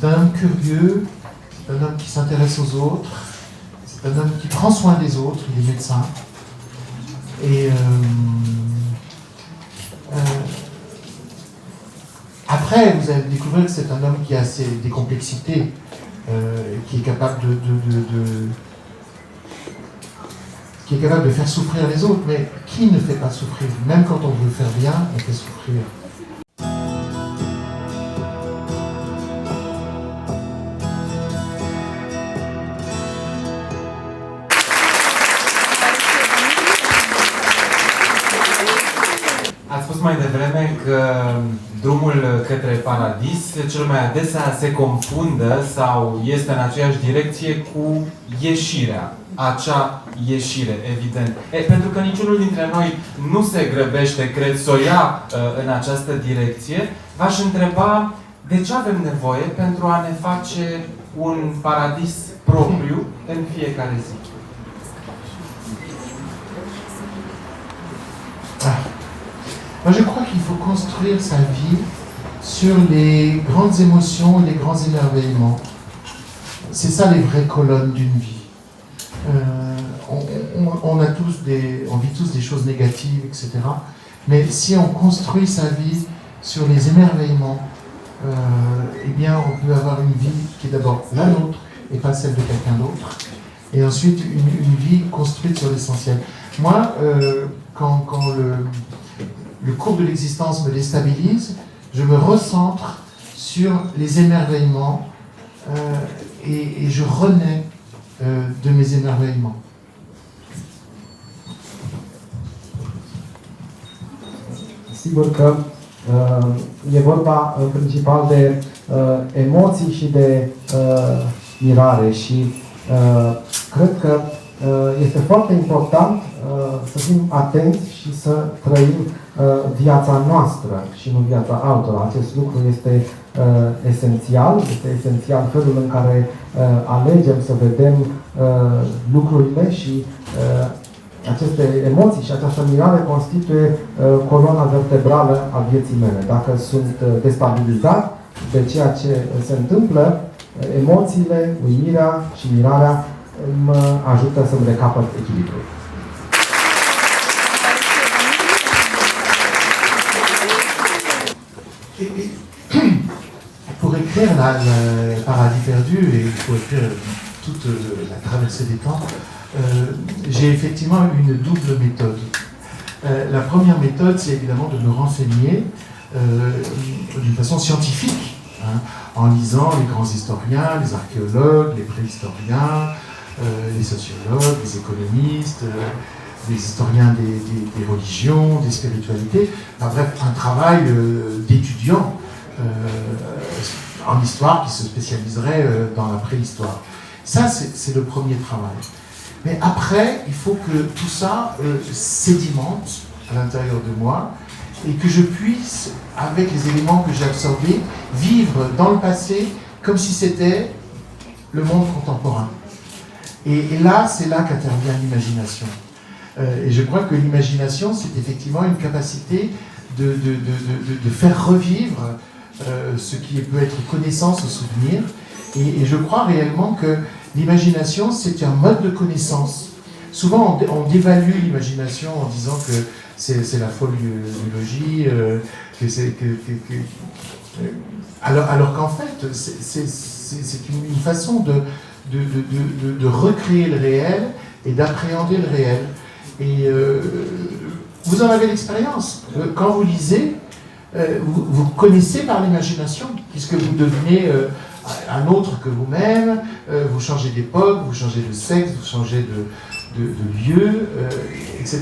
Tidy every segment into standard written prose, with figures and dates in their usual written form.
c'est un homme curieux, c'est un homme qui s'intéresse aux autres, c'est un homme qui prend soin des autres, il est médecin. Et après, vous allez découvrir que c'est un homme qui a des complexités, qui est capable qui est capable de faire souffrir les autres. Mais qui ne fait pas souffrir? Même quand on veut faire bien, on fait souffrir. Ați spus mai devreme că drumul către paradis cel mai adesea se confundă sau este în aceeași direcție cu ieșirea. Acea ieșire, evident. Pentru că niciunul dintre noi nu se grăbește, cred, să o ia în această direcție, v-aș întreba de ce avem nevoie pentru a ne face un paradis propriu în fiecare zi. Moi, je crois qu'il faut construire sa vie sur les grandes émotions et les grands émerveillements. C'est ça les vraies colonnes d'une vie. On vit tous des choses négatives, etc. Mais si on construit sa vie sur les émerveillements, eh bien, on peut avoir une vie qui est d'abord la nôtre et pas celle de quelqu'un d'autre. Et ensuite, une vie construite sur l'essentiel. Moi, quand le cours de l'existence me déstabilise, je me recentre sur les émerveillements et je renais de mes émerveillements. Sigur că e vorba în principal de emoții și de mirare și cred că este foarte important să fim atenți și să trăim viața noastră și nu viața altora. Acest lucru este esențial, este esențial felul în care alegem să vedem lucrurile și aceste emoții și această mirare constituie coloana vertebrală a vieții mele. Dacă sunt destabilizat de ceea ce se întâmplă, emoțiile, uimirea și mirarea mă ajută să-mi recapăt echilibrul. Pour écrire le paradis perdu et pour écrire toute la traversée des temps, j'ai effectivement une double méthode. La première méthode, c'est évidemment de me renseigner d'une façon scientifique, hein, en lisant les grands historiens, les archéologues, les préhistoriens, les sociologues, les économistes, les historiens des religions, des spiritualités, enfin, bref, un travail d'étudiant en histoire qui se spécialiserait dans la préhistoire. Ça, c'est le premier travail. Mais après, il faut que tout ça sédimente à l'intérieur de moi et que je puisse, avec les éléments que j'ai absorbés, vivre dans le passé comme si c'était le monde contemporain. Et là, c'est là qu'intervient l'imagination. Et je crois que l'imagination, c'est effectivement une capacité de faire revivre ce qui peut être connaissance ou souvenir. Et je crois réellement que l'imagination, c'est un mode de connaissance. Souvent, on dévalue l'imagination en disant que c'est la foliologie, alors qu'en fait, c'est une façon de recréer le réel et d'appréhender le réel. Et vous en avez l'expérience. Quand vous lisez, vous connaissez par l'imagination, puisque vous devenez un autre que vous-même, vous changez d'époque, vous changez de sexe, vous changez de lieu, etc.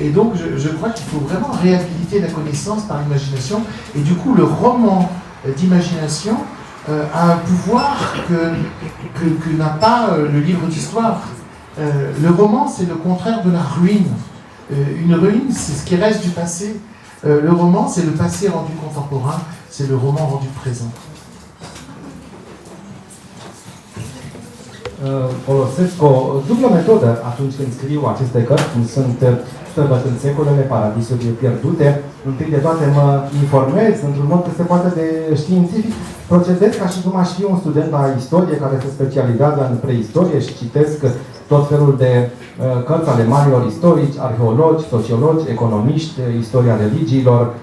Et donc je crois qu'il faut vraiment réhabiliter la connaissance par l'imagination. Et du coup, le roman d'imagination a un pouvoir que n'a pas le livre d'histoire. Le roman, c'est le contraire de la ruine. Une ruine, c'est ce qui reste du passé. Le roman, c'est le passé rendu contemporain, c'est le roman rendu présent. folosesc o dublă metodă atunci când scriu aceste cărți, cum sunt Străbăt în secolele, Paradisuri pierdute. Întâi de toate mă informez într-un mod cât se poate de științific. Procedez ca și cum aș fi un student la istorie care se specializează în preistorie și citesc tot felul de cărți ale marilor istorici, arheologi, sociologi, economiști, istoria religiilor,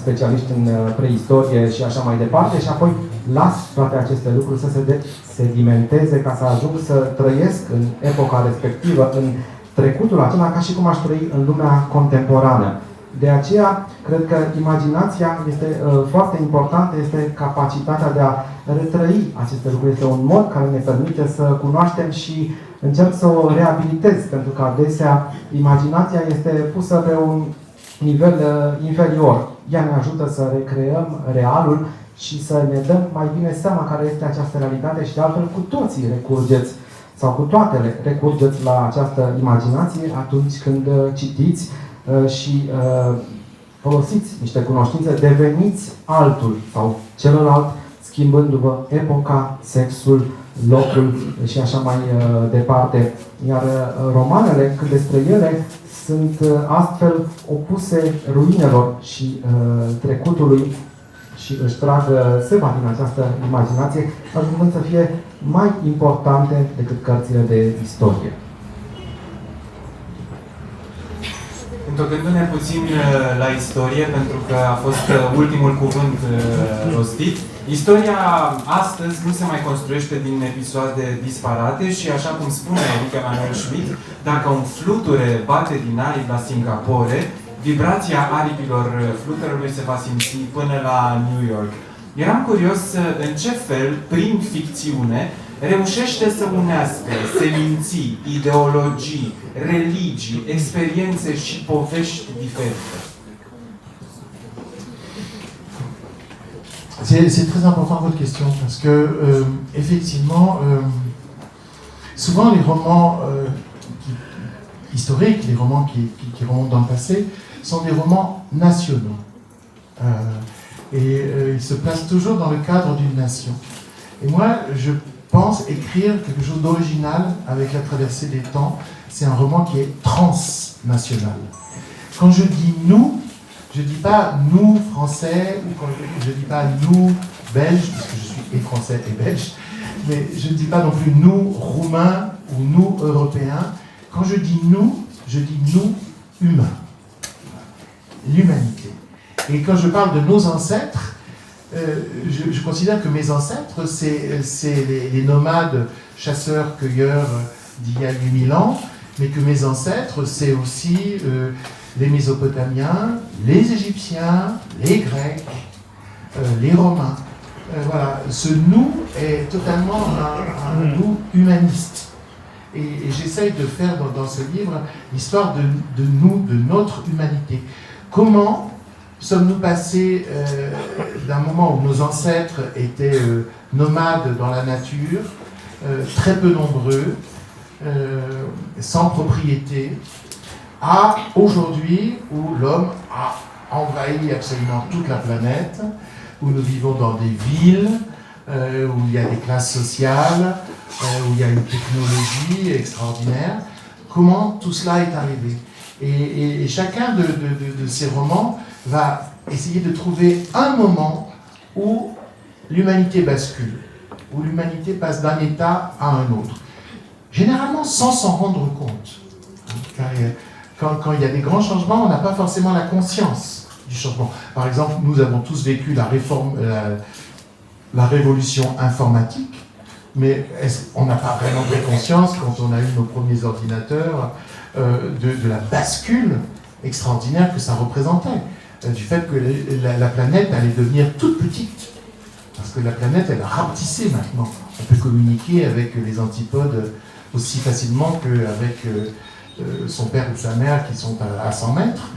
specialiști în preistorie și așa mai departe, și apoi las toate aceste lucruri să se sedimenteze ca să ajung să trăiesc în epoca respectivă, în trecutul acela, ca și cum aș trăi în lumea contemporană. De aceea, cred că imaginația este foarte importantă, este capacitatea de a retrăi aceste lucruri. Este un mod care ne permite să cunoaștem și încerc să o reabilitez, pentru că adesea imaginația este pusă pe un nivel inferior. Ea ne ajută să recreăm realul și să ne dăm mai bine seama care este această realitate și de altfel cu toții recurgeți sau cu toate recurgeți la această imaginație atunci când citiți și folosiți niște cunoștințe, deveniți altul sau celălalt, schimbându-vă epoca, sexul, locul și așa mai departe. Iar romanele, cât despre ele, sunt astfel opuse ruinelor și trecutului și își trag seva din această imaginație, ajungând să fie mai importante decât cărțile de istorie. Întocându-ne puțin la istorie, pentru că a fost ultimul cuvânt rostit, istoria astăzi nu se mai construiește din episoade disparate și, așa cum spune Eric Emanuel Schmidt, dacă un fluture bate din aripi la Singapore, vibrația aripilor fluturului se va simți până la New York. Eram curios în ce fel, prin ficțiune, reușește să unească seminții, ideologii, religii, experiențe și povești diferite. C'est très important votre question parce que, effectivement, souvent les romans historiques, les romans qui remontent dans le passé, sont des romans nationaux. Ils se placent toujours dans le cadre d'une nation. Et moi, je pense écrire quelque chose d'original avec la traversée des temps. C'est un roman qui est transnational. Quand je dis nous, je ne dis pas nous français, ou quand je ne dis pas nous belges, puisque je suis et français et belge, mais je ne dis pas non plus nous roumains ou nous européens. Quand je dis nous humains. L'humanité. Et quand je parle de nos ancêtres, je considère que mes ancêtres, c'est les nomades chasseurs-cueilleurs d'il y a 8000 ans, mais que mes ancêtres, c'est aussi les Mésopotamiens, les Égyptiens, les Grecs, les Romains. Voilà, ce nous est totalement un nous humaniste. Et j'essaye de faire dans ce livre l'histoire de nous, de notre humanité. Comment sommes-nous passés d'un moment où nos ancêtres étaient nomades dans la nature, très peu nombreux, sans propriété, à aujourd'hui où l'homme a envahi absolument toute la planète, où nous vivons dans des villes, où il y a des classes sociales, où il y a une technologie extraordinaire. Comment tout cela est arrivé? Et chacun de ces romans va essayer de trouver un moment où l'humanité bascule, où l'humanité passe d'un état à un autre. Généralement sans s'en rendre compte. Car quand il y a des grands changements, on n'a pas forcément la conscience du changement. Par exemple, nous avons tous vécu la révolution informatique, mais on n'a pas vraiment pris conscience, quand on a eu nos premiers ordinateurs, de la bascule extraordinaire que ça représentait. Du fait que la planète allait devenir toute petite. Parce que la planète, elle a rapetissé maintenant. On peut communiquer avec les antipodes aussi facilement qu'avec son père ou sa mère qui sont à 100 mètres.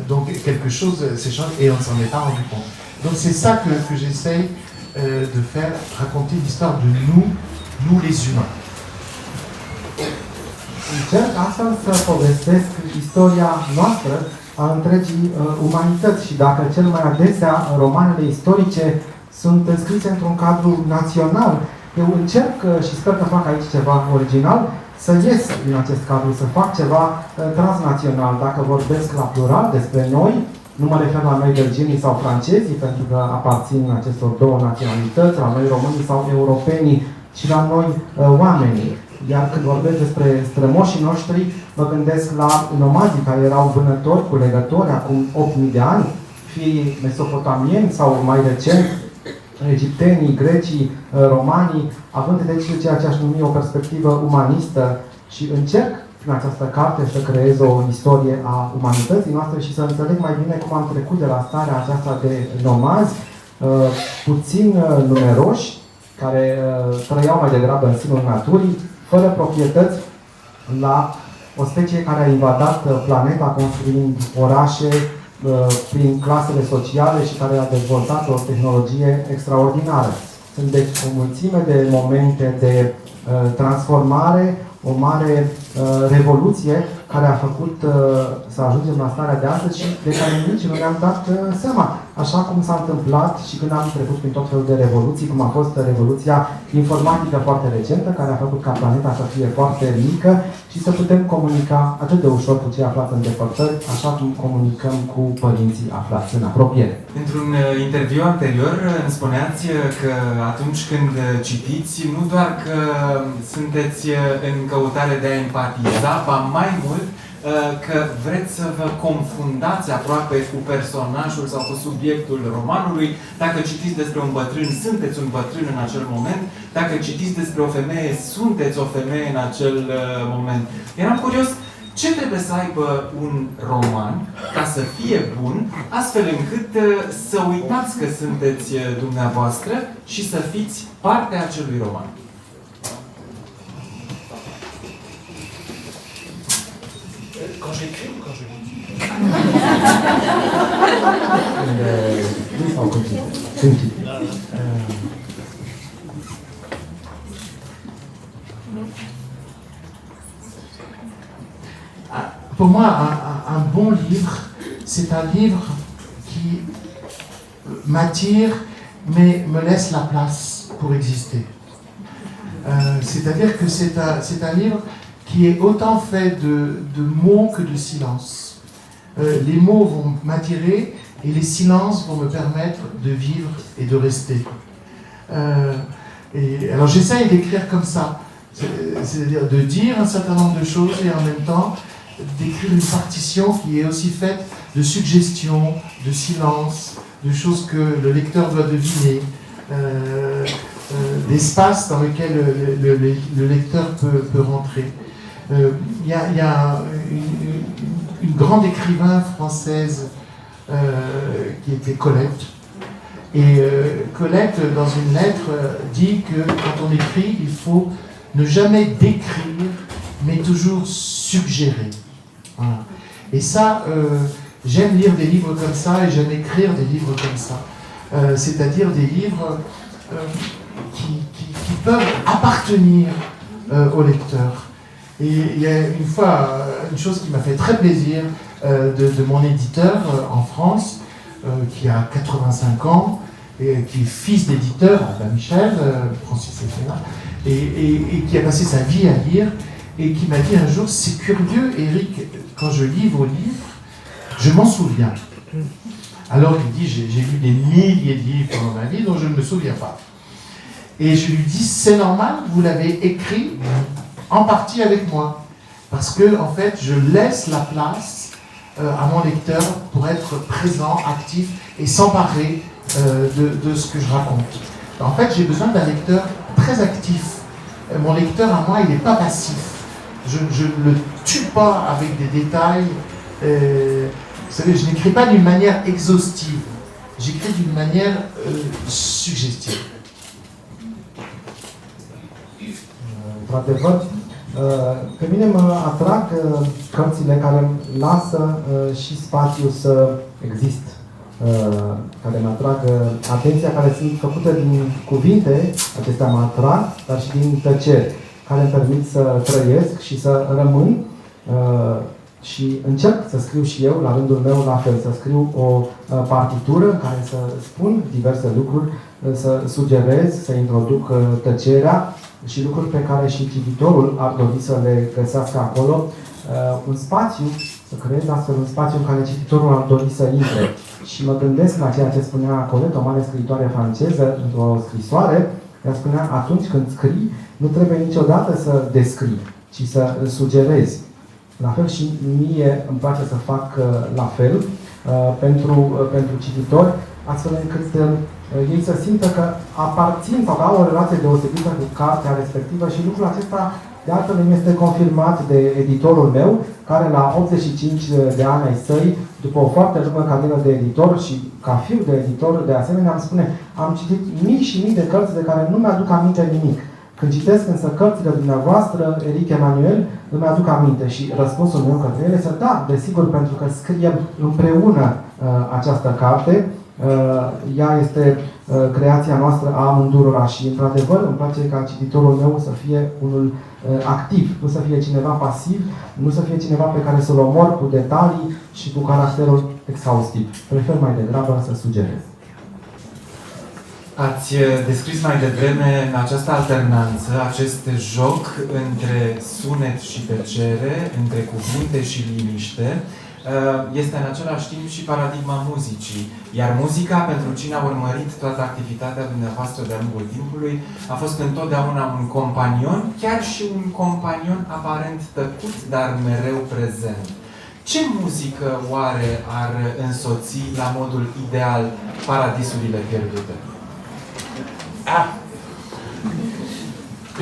Donc quelque chose s'est changé et on ne s'en est pas rendu compte. Donc c'est ça que j'essaye de faire, raconter l'histoire de nous les humains. Încerc astfel să povestesc istoria noastră a întregii umanități și dacă cel mai adesea romanele istorice sunt scrise într-un cadru național, Eu încerc și sper că fac aici ceva original, să ies din acest cadru, să fac ceva transnațional. Dacă vorbesc la plural despre noi, nu mă refer la noi belgenii sau francezii, pentru că aparțin acestor două naționalități, la noi românii sau europenii, ci la noi oamenii. Iar când vorbesc despre strămoșii noștri, mă gândesc la nomazii care erau vânători, culegători acum 8.000 de ani, fie mesopotamieni sau mai recent, egiptenii, grecii, romanii, având deci ceea ce aș numi o perspectivă umanistă și încerc prin această carte să creez o istorie a umanității noastre și să înțeleg mai bine cum am trecut de la starea aceasta de nomazi, puțin numeroși, care trăiau mai degrabă în sânul naturii, fără proprietăți, la o specie care a invadat planeta construind orașe prin clasele sociale și care a dezvoltat o tehnologie extraordinară. Sunt deci o mulțime de momente de transformare, o mare revoluție care a făcut să ajungem la starea de astăzi și de care nici nu ne-am dat seama. Așa cum s-a întâmplat și când am trecut prin tot felul de revoluții, cum a fost revoluția informatică foarte recentă, care a făcut ca planeta să fie foarte mică și să putem comunica atât de ușor cu cei aflați în depărtări, așa cum comunicăm cu părinții aflați în apropiere. Într-un interviu anterior îmi spuneați că atunci când citiți, nu doar că sunteți în căutare de a empatiza, ba mai mult, că vreți să vă confundați aproape cu personajul sau cu subiectul romanului. Dacă citiți despre un bătrân, sunteți un bătrân în acel moment. Dacă citiți despre o femeie, sunteți o femeie în acel moment. Eram curios, ce trebuie să aibă un roman ca să fie bun, astfel încât să uitați că sunteți dumneavoastră și să fiți parte a acelui roman? Quand j'écris ou quand je lis? Pour moi, un bon livre, c'est un livre qui m'attire, mais me laisse la place pour exister. C'est-à-dire que c'est un livre qui est autant fait de mots que de silence. Les mots vont m'attirer et les silences vont me permettre de vivre et de rester. Et alors j'essaye d'écrire comme ça, c'est-à-dire de dire un certain nombre de choses et en même temps d'écrire une partition qui est aussi faite de suggestions, de silences, de choses que le lecteur doit deviner, d'espaces dans lesquels le lecteur peut rentrer. Il y a une grande écrivain française qui était Colette. Et Colette, dans une lettre, dit que quand on écrit, il faut ne jamais décrire, mais toujours suggérer. Voilà. Et ça, j'aime lire des livres comme ça et j'aime écrire des livres comme ça. C'est-à-dire des livres qui peuvent appartenir au lecteur. Et il y a une fois, une chose qui m'a fait très plaisir de mon éditeur en France, qui a 85 ans, et qui est fils d'éditeur, Albin Michel, Francis Efferat, et qui a passé sa vie à lire, et qui m'a dit un jour, c'est curieux, Éric, quand je lis vos livres, je m'en souviens. Alors il dit, j'ai lu des milliers de livres pendant ma vie, dont je ne me souviens pas. Et je lui dis, c'est normal, vous l'avez écrit en partie avec moi, parce que en fait, je laisse la place à mon lecteur pour être présent, actif et s'emparer de ce que je raconte. En fait, j'ai besoin d'un lecteur très actif. Mon lecteur à moi, il n'est pas passif. Je ne le tue pas avec des détails. Vous savez, je n'écris pas d'une manière exhaustive. J'écris d'une manière suggestive. Pe mine mă atrag cărțile care îmi lasă și spațiu să exist, care mă atrag atenția, care sunt făcute din cuvinte, acestea mă atrag, dar și din tăceri, care îmi permit să trăiesc și să rămân Și încerc să scriu și eu, la rândul meu, la fel, să scriu o partitură în care să spun diverse lucruri, să sugerez, să introduc tăcerea și lucruri pe care și cititorul ar dori să le găsească acolo. Un spațiu, să creez astfel un spațiu în care cititorul ar dori să intre. Și mă gândesc la ceea ce spunea Colette, o mare scriitoare franceză, într-o scrisoare, ea spunea, atunci când scrii, nu trebuie niciodată să descrii, ci să sugerezi. La fel și mie îmi place să fac la fel pentru cititori, astfel încât ei să simtă că aparțin sau că au o relație deosebită cu cartea respectivă și lucrul acesta de altfel îmi este confirmat de editorul meu, care la 85 de ani ai săi, după o foarte lungă carieră de editor și ca fiu de editor, de asemenea, îmi spune, am citit mii și mii de cărți de care nu mi-aduc aminte nimic. Când citesc însă cărțile dumneavoastră, Eric Emanuel, îmi aduc aminte și răspunsul meu către ele este da, desigur, pentru că scriem împreună această carte. Ea este creația noastră a amândurora și, într-adevăr, îmi place ca cititorul meu să fie unul activ, nu să fie cineva pasiv, nu să fie cineva pe care să-l omor cu detalii și cu caracterul exhaustiv. Prefer mai degrabă să sugerez. Ați descris mai devreme în această alternanță, acest joc între sunet și tăcere, între cuvinte și liniște, este în același timp și paradigma muzicii. Iar muzica, pentru cine a urmărit toată activitatea dumneavoastră de-a lungul timpului, a fost întotdeauna un companion, chiar și un companion aparent tăcut, dar mereu prezent. Ce muzică oare ar însoți la modul ideal paradisurile pierdute?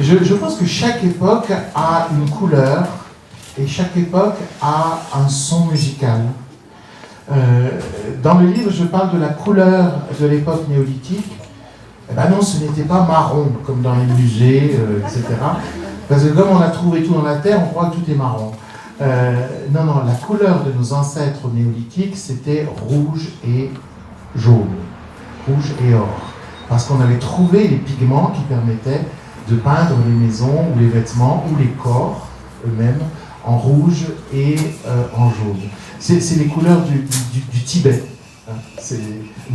Je pense que chaque époque a une couleur et chaque époque a un son musical. Dans le livre, je parle de la couleur de l'époque néolithique. Eh ben non, ce n'était pas marron, comme dans les musées, etc. Parce que comme on a trouvé tout dans la terre, on croit que tout est marron. Non, non, la couleur de nos ancêtres néolithiques, c'était rouge et jaune. Rouge et or. Parce qu'on avait trouvé les pigments qui permettaient de peindre les maisons ou les vêtements ou les corps eux-mêmes en rouge et en jaune. C'est les couleurs du Tibet.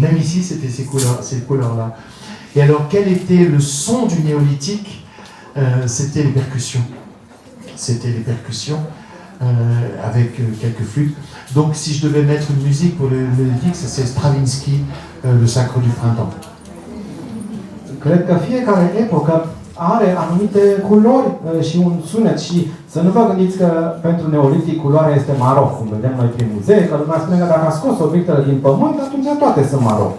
Même ici, c'était ces couleurs-là. Et alors, quel était le son du néolithique? C'était les percussions. C'était les percussions avec quelques flûtes. Donc, si je devais mettre une musique pour le néolithique, c'est Stravinsky, le Sacre du Printemps. Cred că fiecare epocă are anumite culori și un sunet și să nu vă gândiți că pentru neolitic culoarea este maro, cum vedem noi prin muzee, că lumea spune că dacă a scos obiectele din pământ, atunci toate sunt maro.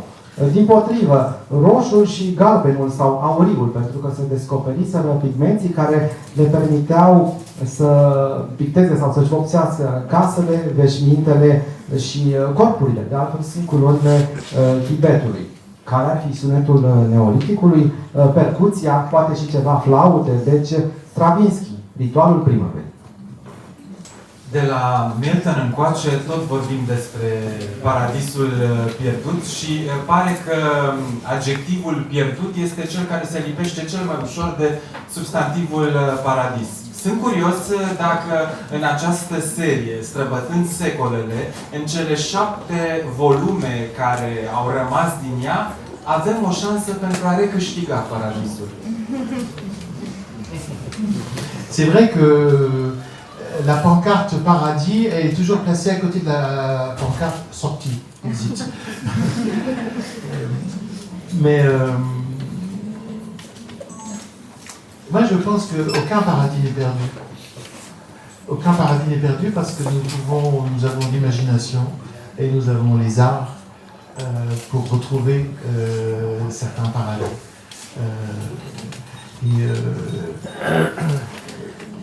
Dimpotrivă, roșul și galbenul sau auriul, pentru că se descoperiseră pigmenții care le permiteau să picteze sau să-și vopsească casele, veșmintele și corpurile. De altfel sunt culorile Tibetului. Care ar fi sunetul neoliticului? Percuția, poate și ceva flaute, deci Stravinsky, Ritualul primăverii. De la Milton încoace tot vorbim despre paradisul pierdut și pare că adjectivul pierdut este cel care se lipește cel mai ușor de substantivul paradis. Sunt curios dacă în această serie, străbătând secolele, în cele 7 volume care au rămas din ea, avem o șansă pentru a recâștiga paradisul. C'est vrai que la pancarte paradis est toujours placée à côté de la pancarte sortie, exit. Mais moi je pense qu'aucun paradis n'est perdu. Aucun paradis n'est perdu parce que nous avons l'imagination et nous avons les arts pour retrouver certains paradis.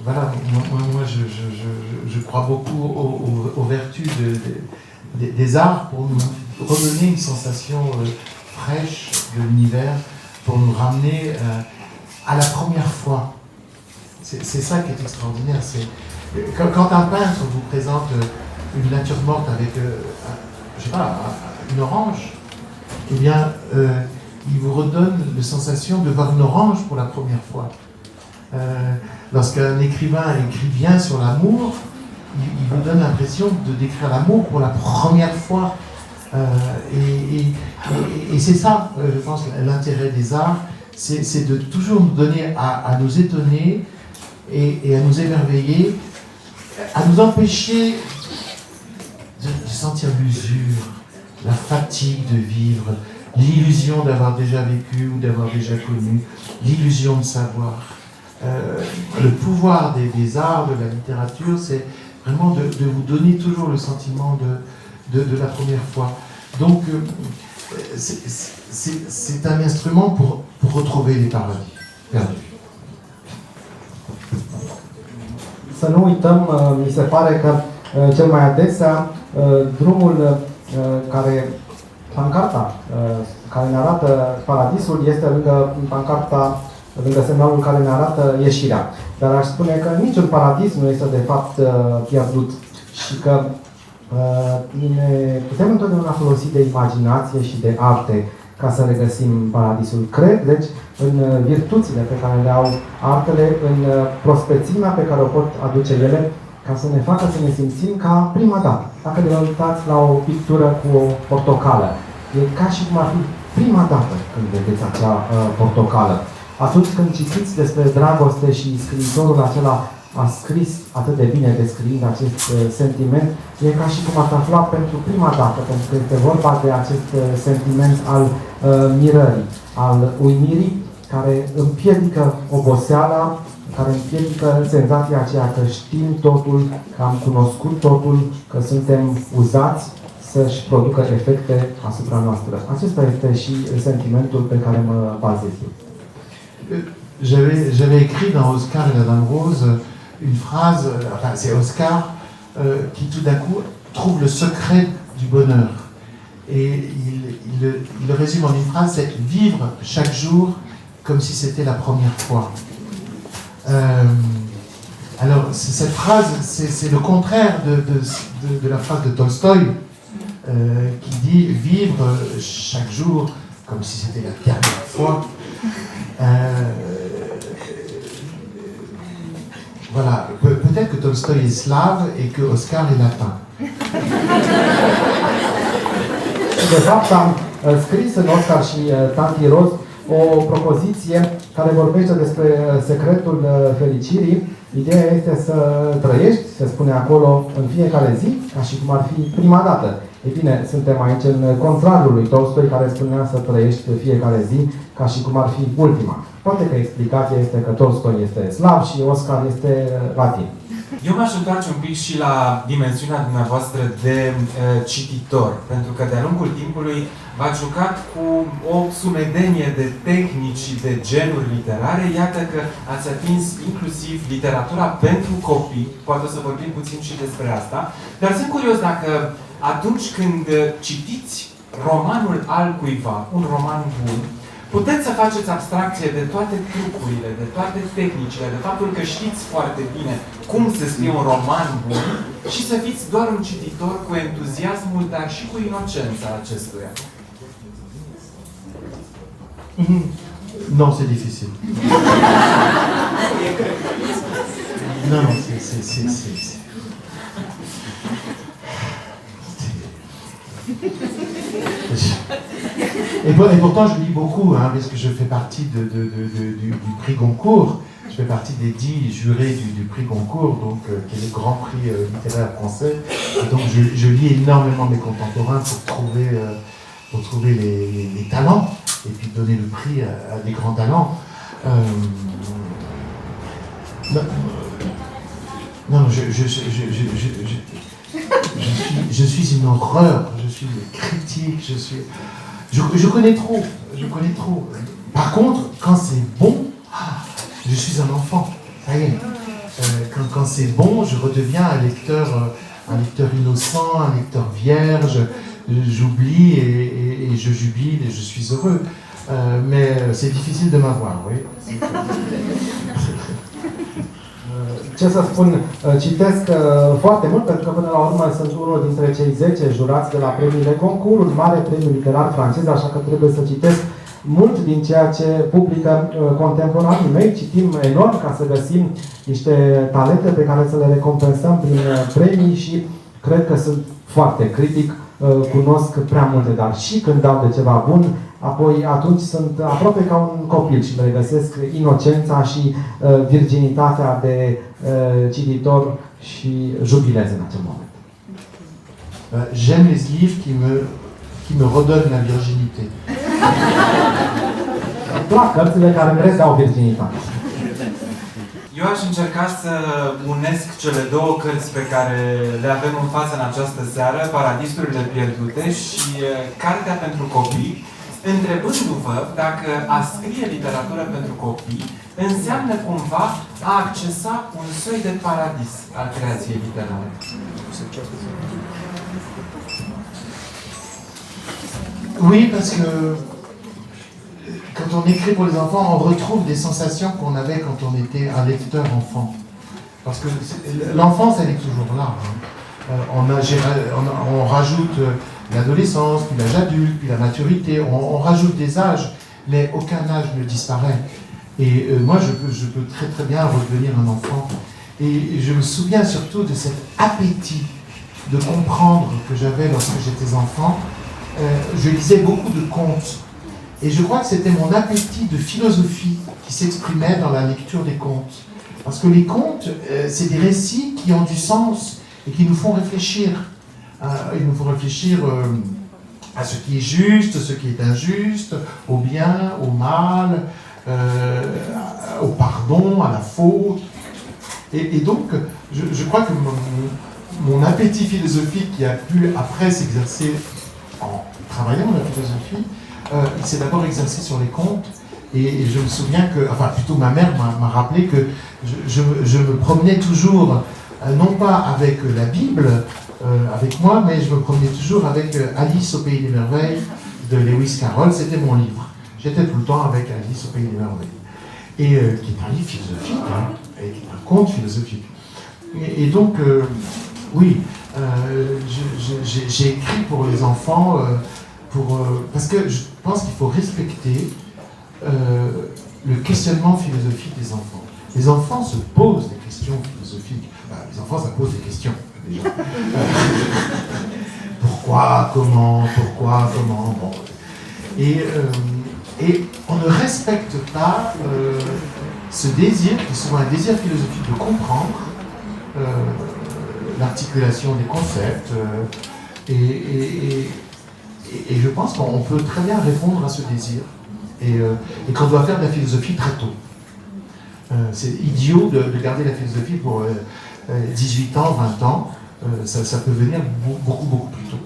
Voilà, moi je crois beaucoup aux vertus des arts pour nous redonner une sensation fraîche de l'univers, pour nous ramener à la première fois. C'est ça qui est extraordinaire. Quand un peintre vous présente une nature morte avec, je sais pas, une orange, eh bien, il vous redonne la sensation de voir une orange pour la première fois. Lorsqu'un écrivain écrit bien sur l'amour, il vous donne l'impression de décrire l'amour pour la première fois. Et c'est ça, je pense, l'intérêt des arts, c'est de toujours nous donner à nous étonner et à nous émerveiller, à nous empêcher de sentir l'usure, la fatigue de vivre, l'illusion d'avoir déjà vécu ou d'avoir déjà connu, l'illusion de savoir. Le pouvoir des arts, de la littérature, c'est vraiment de vous donner toujours le sentiment de la première fois. Donc, c'est un instrument pour retrouver les paradis perdus. Să nu uităm, mi se pare că cel mai adesea drumul pancarta care ne arată paradisul este lângă pancarta, lângă semnalul care ne arată ieșirea. Dar aș spune că niciun paradis nu este de fapt pierdut și că ne putem întotdeauna folosi de imaginație și de arte ca să regăsim paradisul. Cred, deci, în virtuțile pe care le au artele, în prospețimea pe care o pot aduce ele, ca să ne facă să ne simțim ca prima dată. Dacă vă uitați la o pictură cu o portocală, e ca și cum ar fi prima dată când vedeți acea portocală. Atunci când citiți despre dragoste și scriitorul acela a scris atât de bine descriind acest sentiment, e ca și cum ați afla pentru prima dată, pentru că este vorba de acest sentiment al mirării, al uimirii, care împiedică oboseala, care împiedică senzația aceea că știm totul, că am cunoscut totul, că suntem uzați să-și producă efecte asupra noastră. Acesta este și sentimentul pe care mă bazez eu. J'avais écrit dans Oscar et la Dame Rose une phrase, enfin c'est Oscar qui tout d'un coup trouve le secret du bonheur. Et il le résume en une phrase, c'est vivre chaque jour comme si c'était la première fois. Alors cette phrase, c'est le contraire de la phrase de Tolstoï qui dit vivre chaque jour comme si c'était la dernière fois. Voilà, peut-être que Tolstoï est slave et que Oscar est latin. De fapt, am scris în Oscar și Tanti Roz o propoziție care vorbește despre secretul fericirii. Ideea este să trăiești, se spune acolo, în fiecare zi, ca și cum ar fi prima dată. Ei bine, suntem aici în contrarul lui Tolstoi, care spunea să trăiești fiecare zi, ca și cum ar fi ultima. Poate că explicația este că Tolstoi este slav și Oscar este latin. Eu m-aș întoarce un pic și la dimensiunea dumneavoastră de cititor, pentru că de-a lungul timpului v-ați jucat cu o sumedenie de tehnici și de genuri literare. Iată că ați atins inclusiv literatura pentru copii, poate o să vorbim puțin și despre asta, dar sunt curios dacă atunci când citiți romanul altcuiva, un roman bun, puteți să faceți abstracție de toate trucurile, de toate tehnicile, de faptul că știți foarte bine cum să scrie un roman bun și să fiți doar un cititor cu entuziasmul, dar și cu inocența acestuia. Non, c'est difficile. Non, c'est... Et pourtant, je lis beaucoup, hein, parce que je fais partie du prix Goncourt. Je fais partie des 10 jurés du prix Goncourt, donc, qui est le grand prix littéraire français. Et donc, je lis énormément mes contemporains pour trouver les talents et puis donner le prix à des grands talents. Non, je suis une horreur, je suis critique, je connais trop, Par contre, quand c'est bon, je suis un enfant, ça y est. Quand c'est bon, je redeviens un lecteur innocent, un lecteur vierge, j'oublie et je jubile et je suis heureux. Mais c'est difficile de m'avoir, oui. Ce să spun, citesc foarte mult, pentru că până la urmă sunt unul dintre cei 10 jurați de la premiile Goncourt, un mare premiu literar francez, așa că trebuie să citesc mult din ceea ce publică contemporanii mei, citim enorm ca să găsim niște talente pe care să le recompensăm prin premii și cred că sunt foarte critic, cunosc prea multe, dar și când dau de ceva bun, apoi atunci sunt aproape ca un copil și le regăsesc inocența și virginitatea de cititor și jubilez în acel moment. J'aime les livres qui me redonnent la virginité. Îmi plac cărțile care îmi redau virginitatea. Eu aș încerca să unesc cele două cărți pe care le avem în față în această seară, Paradisurile pierdute și Cartea pentru copii, întrebându-vă dacă a scrie literatură pentru copii înseamnă cumva a accesa un soi de paradis al creației literare. Oui, parce que quand on écrit pour les enfants, on retrouve des sensations qu'on avait quand on était un lecteur enfant. Parce que l'enfance, elle est toujours là. Hein. On rajoute l'adolescence, puis l'âge adulte, puis la maturité, on rajoute des âges, mais aucun âge ne disparaît. Et moi, je peux très très bien redevenir un enfant. Et je me souviens surtout de cet appétit de comprendre que j'avais lorsque j'étais enfant. Je lisais beaucoup de contes. Et je crois que c'était mon appétit de philosophie qui s'exprimait dans la lecture des contes. Parce que les contes, c'est des récits qui ont du sens et qui nous font réfléchir. Ils nous font réfléchir à ce qui est juste, ce qui est injuste, au bien, au mal, au pardon, à la faute. Et donc, je crois que mon appétit philosophique qui a pu après s'exercer en travaillant la philosophie, il s'est d'abord exercé sur les contes. Et je me souviens que, enfin plutôt ma mère m'a rappelé que je me promenais toujours, non pas avec la Bible, avec moi, mais je me promenais toujours avec Alice au Pays des Merveilles de Lewis Carroll, c'était mon livre. J'étais tout le temps avec Alice au Pays des Merveilles. Et qui est un livre philosophique, hein, et qui est un conte philosophique. Et donc, oui, j'ai écrit pour les enfants, parce que je pense qu'il faut respecter le questionnement philosophique des enfants. Les enfants se posent des questions philosophiques. Ben, les enfants, ça pose des questions, déjà. Pourquoi, comment, bon. Et on ne respecte pas ce désir, qui est souvent un désir philosophique de comprendre l'articulation des concepts. Et je pense qu'on peut très bien répondre à ce désir. Et qu'on doit faire de la philosophie très tôt. C'est idiot de garder la philosophie pour 18 ans, 20 ans. Ça peut venir beaucoup plus tôt.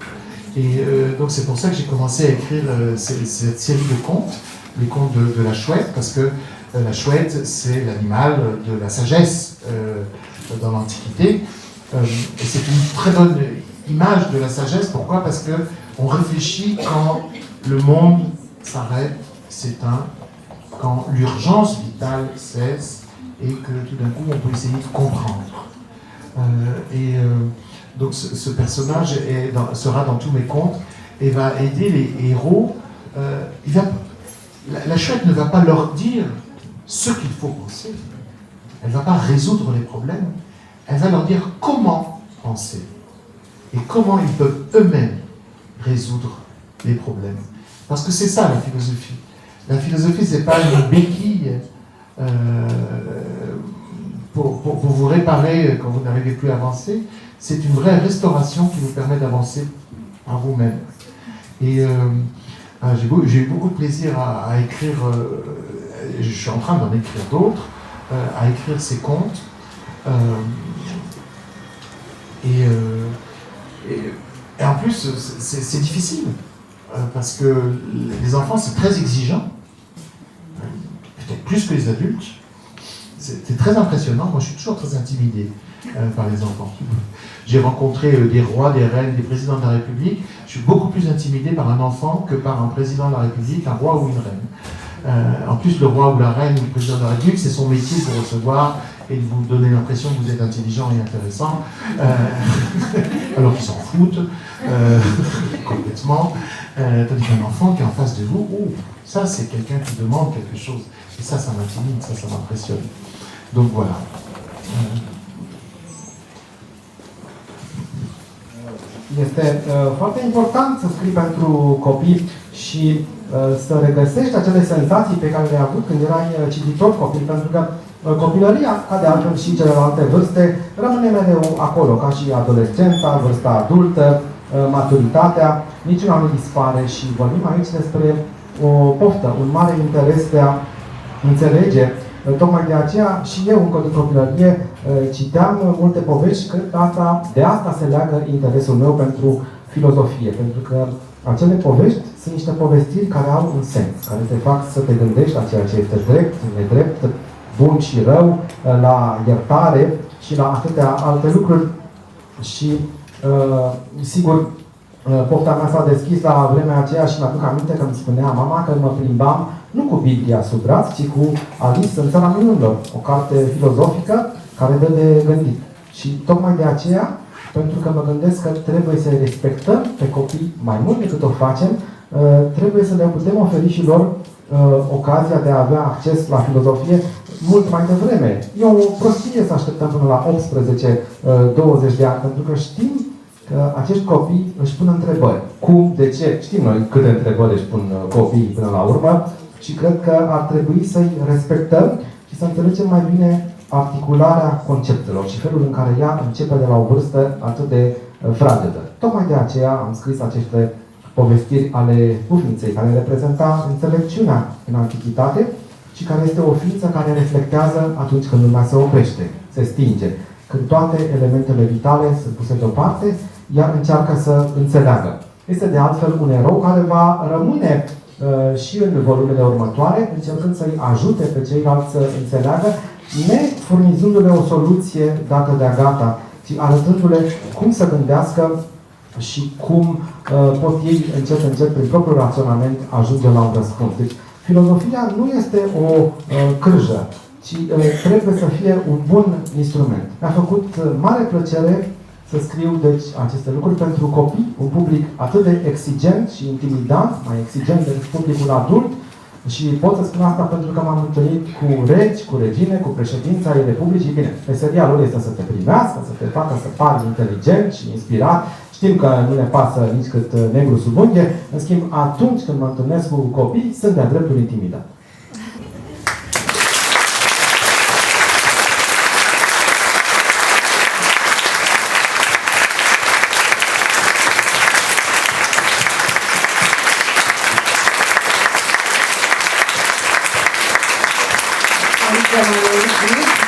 Et donc c'est pour ça que j'ai commencé à écrire cette série de contes, les contes de la chouette, parce que la chouette, c'est l'animal de la sagesse dans l'Antiquité. Et c'est une très bonne image de la sagesse. Pourquoi ? Parce qu'on réfléchit quand le monde s'arrête, s'éteint, quand l'urgence vitale cesse et que tout d'un coup on peut essayer de comprendre. Donc ce personnage sera dans tous mes contes et va aider les héros. La chouette ne va pas leur dire ce qu'il faut penser. Elle ne va pas résoudre les problèmes. Elle va leur dire comment penser et comment ils peuvent eux-mêmes résoudre les problèmes. Parce que c'est ça la philosophie. La philosophie, c'est pas une béquille pour vous réparer quand vous n'arrivez plus à avancer. C'est une vraie restauration qui vous permet d'avancer par vous-même. Et j'ai eu beaucoup de plaisir à écrire, je suis en train d'en écrire d'autres, à écrire ces contes. Et en plus, c'est difficile. Parce que les enfants, c'est très exigeant. Peut-être plus que les adultes. C'est très impressionnant. Moi, je suis toujours très intimidé par les enfants. J'ai rencontré des rois, des reines, des présidents de la République. Je suis beaucoup plus intimidé par un enfant que par un président de la République, un roi ou une reine. En plus, le roi ou la reine ou le président de la République, c'est son métier de vous recevoir et de vous donner l'impression que vous êtes intelligent et intéressant, alors qu'ils s'en foutent complètement. Tandis qu'un enfant qui est en face de vous, ça c'est quelqu'un qui demande quelque chose. Et ça m'intimide, ça m'impressionne. Donc voilà. Este foarte important să scrii pentru copii și să regăsești acele senzații pe care le-ai avut când erai cititor copil, pentru că copilăria, ca de altfel și celelalte vârste, rămâne mereu acolo, ca și adolescența, vârsta adultă, maturitatea, niciuna nu dispare și vorbim aici despre o poftă, un mare interes de a înțelege. Tocmai de aceea și eu încă din copilărie citeam multe povești și cred că de asta se leagă interesul meu pentru filozofie, pentru că acele povești sunt niște povestiri care au un sens, care te fac să te gândești la ceea ce este drept, nedrept, bun și rău, la iertare și la atâtea alte lucruri. Și sigur, pofta mea s-a deschis la vremea aceea și mi-aduc aminte că îmi spunea mama că mă plimbam nu cu Biblia sub braț, ci cu Alice în Țara Minunilor, o carte filozofică care dă de gândit. Și tocmai de aceea, pentru că mă gândesc că trebuie să respectăm pe copii mai mult decât o facem, trebuie să le putem oferi și lor ocazia de a avea acces la filozofie mult mai devreme. E o prostie să așteptăm până la 18-20 de ani, pentru că știm că acești copii își pun întrebări. Cum, de ce? Știm noi câte întrebări își pun copiii până la urmă și cred că ar trebui să-i respectăm și să înțelegem mai bine articularea conceptelor și felul în care ea începe de la o vârstă atât de fragedă. Tocmai de aceea am scris aceste povestiri ale Pufniței, care reprezenta înțelepciunea în antichitate și care este o ființă care reflectează atunci când lumea se oprește, se stinge. Când toate elementele vitale sunt puse deoparte, ea încearcă să înțeleagă. Este de altfel un erou care va rămâne și în volumele următoare, încercând să-i ajute pe ceilalți să înțeleagă, ne furnizându-le o soluție dată de-a gata, ci arătându-le cum să gândească și cum pot ei încet prin propriul raționament ajunge la un răspuns. Deci, filozofia nu este o cârjă, ci trebuie să fie un bun instrument. Mi-a făcut mare plăcere să scriu deci aceste lucruri pentru copii, un public atât de exigent și intimidant, mai exigent decât publicul adult, și pot să spun asta pentru că m-am întâlnit cu regi, cu regine, cu președința ai Republicii. Bine, meseria lor este să te primească, să te facă să pari inteligent și inspirat. Știm că nu ne pasă nici cât negru sub unghie. În schimb, atunci când mă întâlnesc cu copii, sunt de-a dreptul intimidat.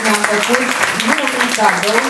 Ne-am făcut, nu un cadou,